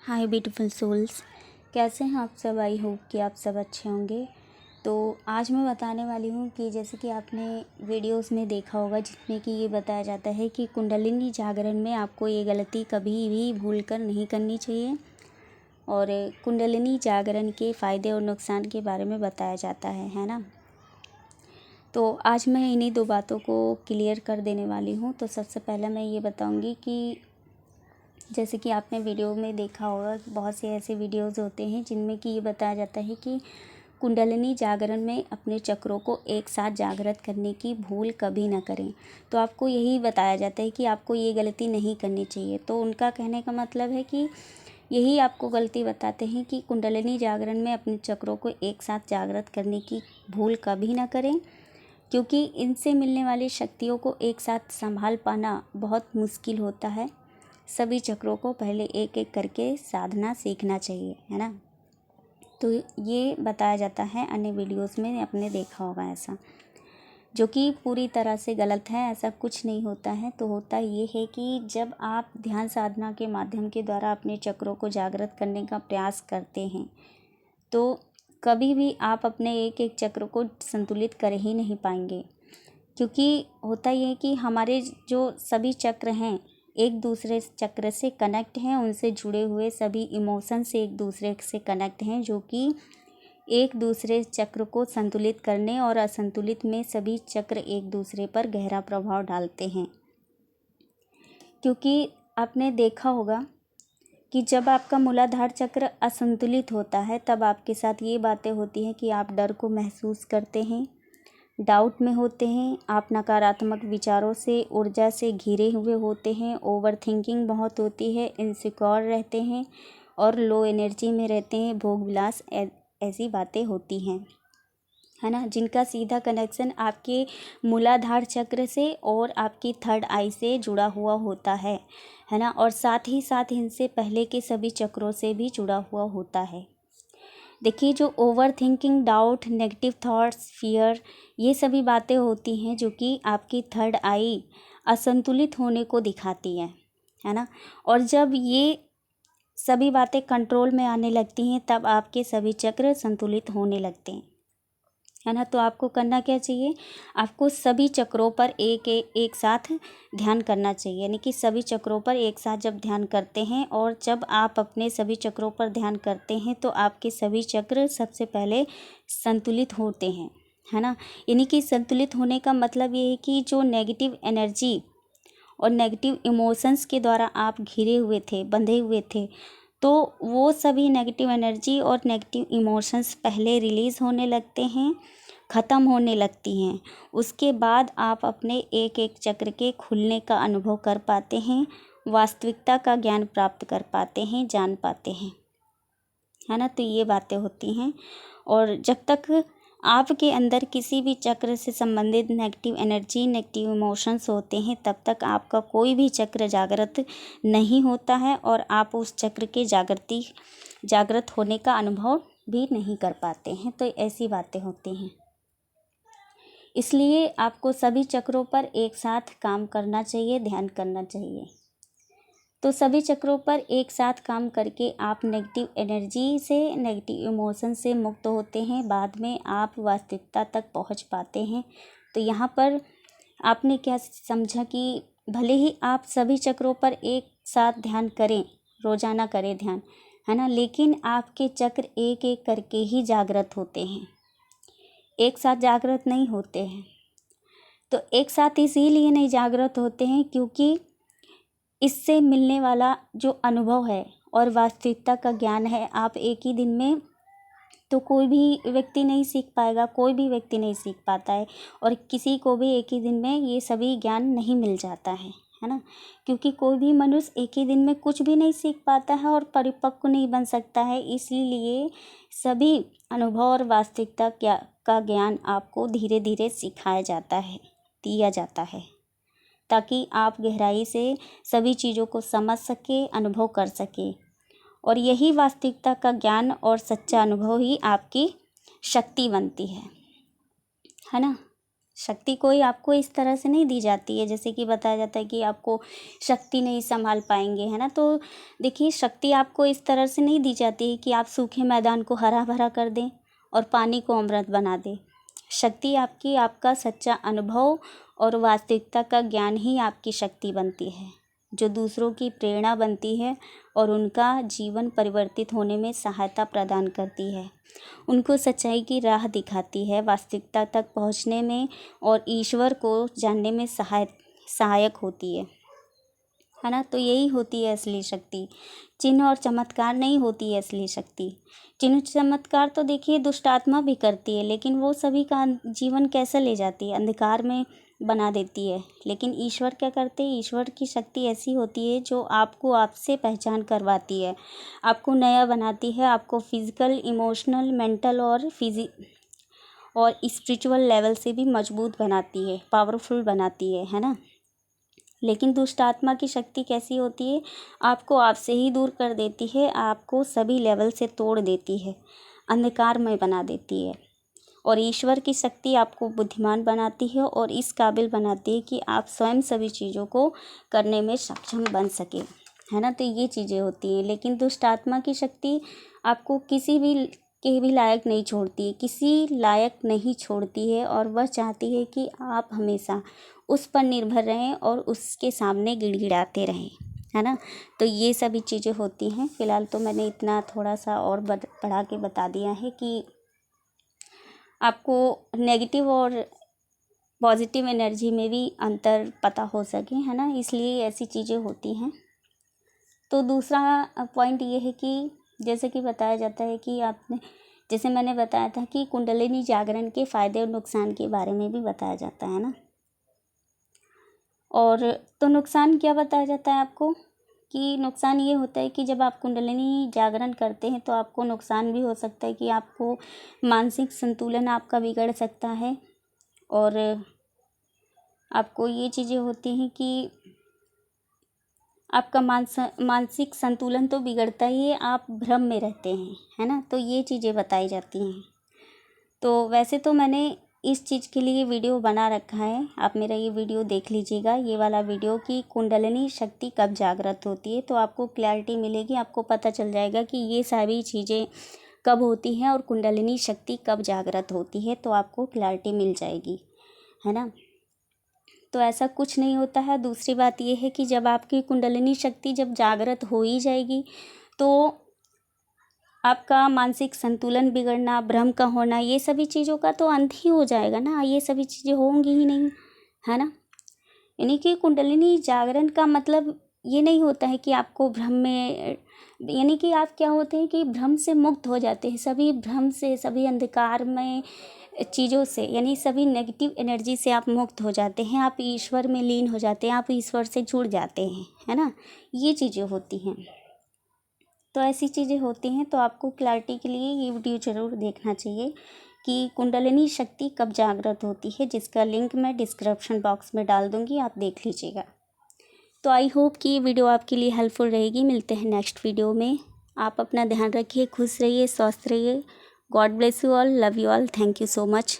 हाय beautiful souls, कैसे हैं आप सब। आई होप कि आप सब अच्छे होंगे। तो आज मैं बताने वाली हूँ कि जैसे कि आपने वीडियोस में देखा होगा जिसमें कि ये बताया जाता है कि कुंडलिनी जागरण में आपको ये गलती कभी भी भूलकर नहीं करनी चाहिए और कुंडलिनी जागरण के फ़ायदे और नुकसान के बारे में बताया जाता है ना। तो आज मैं इन्हीं दो बातों को क्लियर कर देने वाली हूँ। तो सबसे पहले मैं ये बताऊँगी कि जैसे कि आपने वीडियो में देखा होगा कि बहुत से ऐसे वीडियोज़ होते हैं जिनमें कि ये बताया जाता है कि कुंडलिनी जागरण में अपने चक्रों को एक साथ जागृत करने की भूल कभी ना करें। तो आपको यही बताया जाता है कि आपको ये गलती नहीं करनी चाहिए। तो उनका कहने का मतलब है कि यही आपको गलती बताते हैं कि कुंडलिनी जागरण में अपने चक्रों को एक साथ जागृत करने की भूल कभी ना करें, क्योंकि इनसे मिलने वाली शक्तियों को एक साथ संभाल पाना बहुत मुश्किल होता है। सभी चक्रों को पहले एक एक करके साधना सीखना चाहिए, है ना। तो ये बताया जाता है अन्य वीडियोस में, आपने देखा होगा ऐसा, जो कि पूरी तरह से गलत है। ऐसा कुछ नहीं होता है। तो होता ये है कि जब आप ध्यान साधना के माध्यम के द्वारा अपने चक्रों को जागृत करने का प्रयास करते हैं तो कभी भी आप अपने एक एक चक्र को संतुलित कर ही नहीं पाएंगे, क्योंकि होता ये है कि हमारे जो सभी चक्र हैं एक दूसरे चक्र से कनेक्ट हैं, उनसे जुड़े हुए सभी इमोशन से एक दूसरे से कनेक्ट हैं, जो कि एक दूसरे चक्र को संतुलित करने और असंतुलित में सभी चक्र एक दूसरे पर गहरा प्रभाव डालते हैं। क्योंकि आपने देखा होगा कि जब आपका मूलाधार चक्र असंतुलित होता है तब आपके साथ ये बातें होती हैं कि आप डर को महसूस करते हैं, डाउट में होते हैं, आप नकारात्मक विचारों से ऊर्जा से घिरे हुए होते हैं, ओवर थिंकिंग बहुत होती है, इनसिक्योर रहते हैं और लो एनर्जी में रहते हैं, भोग विलास ऐसी बातें होती हैं, है ना, जिनका सीधा कनेक्शन आपके मूलाधार चक्र से और आपकी थर्ड आई से जुड़ा हुआ होता है ना। और साथ ही साथ इनसे पहले के सभी चक्रों से भी जुड़ा हुआ होता है। देखिए, जो over thinking, doubt, negative thoughts, fear, ये सभी बातें होती हैं जो कि आपकी थर्ड आई असंतुलित होने को दिखाती है ना। और जब ये सभी बातें कंट्रोल में आने लगती हैं तब आपके सभी चक्र संतुलित होने लगते हैं, है ना। तो आपको करना क्या चाहिए, आपको सभी चक्रों पर एक साथ ध्यान करना चाहिए, यानी कि सभी चक्रों पर एक साथ जब ध्यान करते हैं और जब आप अपने सभी चक्रों पर ध्यान करते हैं तो आपके सभी चक्र सबसे पहले संतुलित होते हैं, है ना। यानी कि संतुलित होने का मतलब ये है कि जो नेगेटिव एनर्जी और नेगेटिव इमोशंस के द्वारा आप घिरे हुए थे, बंधे हुए थे, तो वो सभी नेगेटिव एनर्जी और नेगेटिव इमोशंस पहले रिलीज़ होने लगते हैं, ख़त्म होने लगती हैं। उसके बाद आप अपने एक एक चक्र के खुलने का अनुभव कर पाते हैं, वास्तविकता का ज्ञान प्राप्त कर पाते हैं, जान पाते हैं, है ना। तो ये बातें होती हैं। और जब तक आपके अंदर किसी भी चक्र से संबंधित नेगेटिव एनर्जी, नेगेटिव इमोशंस होते हैं तब तक आपका कोई भी चक्र जागृत नहीं होता है और आप उस चक्र के जागृत होने का अनुभव भी नहीं कर पाते हैं। तो ऐसी बातें होती हैं। इसलिए आपको सभी चक्रों पर एक साथ काम करना चाहिए, ध्यान करना चाहिए। तो सभी चक्रों पर एक साथ काम करके आप नेगेटिव एनर्जी से, नेगेटिव इमोशन से मुक्त होते हैं। बाद में आप वास्तविकता तक पहुंच पाते हैं। तो यहाँ पर आपने क्या समझा कि भले ही आप सभी चक्रों पर एक साथ ध्यान करें, रोजाना करें ध्यान, है ना, लेकिन आपके चक्र एक एक करके ही जागृत होते हैं, एक साथ जागृत नहीं होते हैं। तो एक साथ इसीलिए नहीं जागृत होते हैं क्योंकि इससे मिलने वाला जो अनुभव है और वास्तविकता का ज्ञान है, आप एक ही दिन में तो कोई भी व्यक्ति नहीं सीख पाएगा, कोई भी व्यक्ति नहीं सीख पाता है और किसी को भी एक ही दिन में ये सभी ज्ञान नहीं मिल जाता है ना। क्योंकि कोई भी मनुष्य एक ही दिन में कुछ भी नहीं सीख पाता है और परिपक्व नहीं बन सकता है। इसीलिए सभी अनुभव और वास्तविकता का ज्ञान आपको धीरे धीरे सिखाया जाता है, दिया जाता है, ताकि आप गहराई से सभी चीज़ों को समझ सके, अनुभव कर सके। और यही वास्तविकता का ज्ञान और सच्चा अनुभव ही आपकी शक्ति बनती है ना। शक्ति कोई आपको इस तरह से नहीं दी जाती है, जैसे कि बताया जाता है कि आपको शक्ति नहीं संभाल पाएंगे, है ना। तो देखिए, शक्ति आपको इस तरह से नहीं दी जाती है कि आप सूखे मैदान को हरा भरा कर दें और पानी को अमृत बना दें। शक्ति आपका सच्चा अनुभव और वास्तविकता का ज्ञान ही आपकी शक्ति बनती है, जो दूसरों की प्रेरणा बनती है और उनका जीवन परिवर्तित होने में सहायता प्रदान करती है, उनको सच्चाई की राह दिखाती है, वास्तविकता तक पहुंचने में और ईश्वर को जानने में सहायक होती है ना। तो यही होती है असली शक्ति। चिन्ह और चमत्कार नहीं होती है असली शक्ति। चिन्ह चमत्कार तो देखिए दुष्ट आत्मा भी करती है, लेकिन वो सभी का जीवन कैसा ले जाती है, अंधकार में बना देती है। लेकिन ईश्वर क्या करते हैं, ईश्वर की शक्ति ऐसी होती है जो आपको आपसे पहचान करवाती है, आपको नया बनाती है, आपको फिजिकल, इमोशनल, मेंटल और स्पिरिचुअल लेवल से भी मजबूत बनाती है, पावरफुल बनाती है ना। लेकिन दुष्ट आत्मा की शक्ति कैसी होती है, आपको आपसे ही दूर कर देती है, आपको सभी लेवल से तोड़ देती है, अंधकारमय बना देती है। और ईश्वर की शक्ति आपको बुद्धिमान बनाती है और इस काबिल बनाती है कि आप स्वयं सभी चीज़ों को करने में सक्षम बन सके, है ना। तो ये चीज़ें होती हैं। लेकिन दुष्ट आत्मा की शक्ति आपको किसी भी लायक नहीं छोड़ती, किसी लायक नहीं छोड़ती है, और वह चाहती है कि आप हमेशा उस पर निर्भर रहें और उसके सामने गिड़गिड़ाते रहें, है ना। तो ये सभी चीज़ें होती हैं। फ़िलहाल तो मैंने इतना थोड़ा सा और बढ़ा के बता दिया है कि आपको नेगेटिव और पॉजिटिव एनर्जी में भी अंतर पता हो सके, है ना, इसलिए ऐसी चीज़ें होती हैं। तो दूसरा पॉइंट ये है कि जैसे कि बताया जाता है कि जैसे मैंने बताया था कि कुंडलिनी जागरण के फ़ायदे और नुकसान के बारे में भी बताया जाता है ना। और तो नुकसान क्या बताया जाता है आपको, कि नुकसान ये होता है कि जब आप कुंडलिनी जागरण करते हैं तो आपको नुकसान भी हो सकता है कि आपको मानसिक संतुलन आपका बिगड़ सकता है, और आपको ये चीज़ें होती हैं कि आपका मानसिक संतुलन तो बिगड़ता ही है, आप भ्रम में रहते हैं, है ना। तो ये चीज़ें बताई जाती हैं। तो वैसे तो मैंने इस चीज़ के लिए वीडियो बना रखा है, आप मेरा ये वीडियो देख लीजिएगा, ये वाला वीडियो कि कुंडलिनी शक्ति कब जागृत होती है, तो आपको क्लैरिटी मिलेगी, आपको पता चल जाएगा कि ये सारी चीज़ें कब होती हैं और कुंडलिनी शक्ति कब जागृत होती है, तो आपको क्लैरिटी मिल जाएगी, है ना। तो ऐसा कुछ नहीं होता है। दूसरी बात ये है कि जब आपकी कुंडलिनी शक्ति जब जागृत हो ही जाएगी तो आपका मानसिक संतुलन बिगड़ना, भ्रम का होना, ये सभी चीज़ों का तो अंत ही हो जाएगा ना, ये सभी चीज़ें होंगी ही नहीं, है ना। यानी कि कुंडलिनी जागरण का मतलब ये नहीं होता है कि आपको भ्रम में, यानी कि आप क्या होते हैं कि भ्रम से मुक्त हो जाते हैं, सभी भ्रम से, सभी अंधकार में चीज़ों से, यानी सभी नेगेटिव एनर्जी से आप मुक्त हो जाते हैं, आप ईश्वर में लीन हो जाते हैं, आप ईश्वर से जुड़ जाते हैं, है ना। ये चीज़ें होती हैं। तो ऐसी चीज़ें होती हैं। तो आपको क्लैरिटी के लिए ये वीडियो ज़रूर देखना चाहिए कि कुंडलिनी शक्ति कब जागृत होती है, जिसका लिंक मैं डिस्क्रिप्शन बॉक्स में डाल दूँगी, आप देख लीजिएगा। तो आई होप कि ये वीडियो आपके लिए हेल्पफुल रहेगी। मिलते हैं नेक्स्ट वीडियो में। आप अपना ध्यान रखिए, खुश रहिए, स्वस्थ रहिए। God bless you all, love you all, thank you so much.